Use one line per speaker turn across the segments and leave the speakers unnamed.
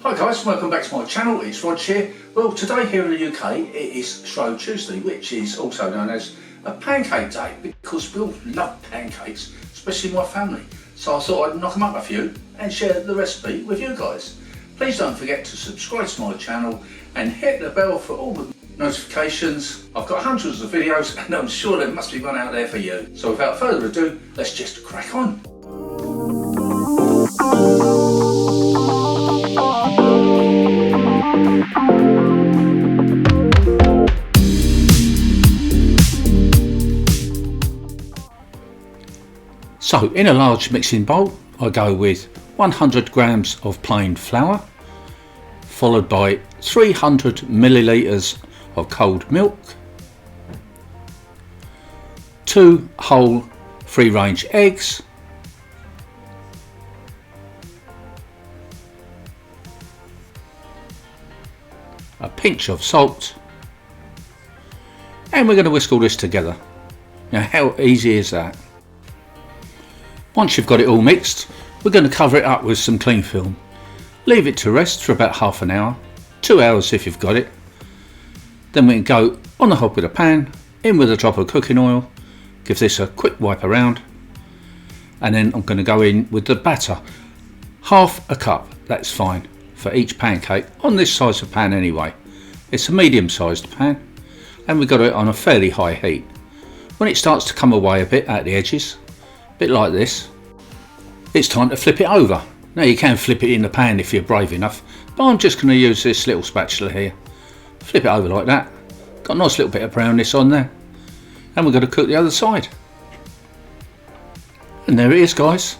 Hi guys, welcome back to my channel. It's Rog here. Well, today here in the UK it is Shrove Tuesday, which is also known as a pancake day, because we all love pancakes, especially my family. So I thought I'd knock them up a few and share the recipe with you guys. Please don't forget to subscribe to my channel and hit the bell for all the notifications. I've got hundreds of videos and I'm sure there must be one out there for you. So without further ado, let's just crack on. So in a large mixing bowl I go with 100 grams of plain flour, followed by 300 millilitres of cold milk, 2 whole free range eggs, a pinch of salt, and we're going to whisk all this together. Now how easy is that? Once you've got it all mixed, we're going to cover it up with some cling film. Leave it to rest for about half an hour, 2 hours if you've got it. Then we can go on the hob with a pan, in with a drop of cooking oil, give this a quick wipe around, and then I'm going to go in with the batter. Half a cup, that's fine, for each pancake, on this size of pan anyway. It's a medium sized pan, and we've got it on a fairly high heat. When it starts to come away a bit at the edges, bit like this, it's time to flip it over. Now you can flip it in the pan if you're brave enough, but I'm just going to use this little spatula here. Flip it over like that. Got a nice little bit of brownness on there, and we're going to cook the other side. And there it is guys,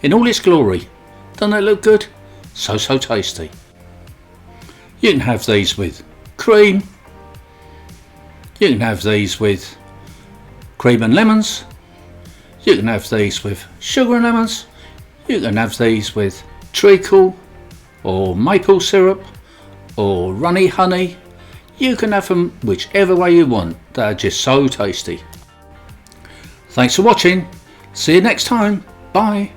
in all its glory. Doesn't that look good? So tasty. You can have these with cream, you can have these with cream and lemons, you can have these with sugar and lemons, you can have these with treacle or maple syrup or runny honey. You can have them whichever way you want. They're just so tasty. Thanks for watching. See you next time. Bye.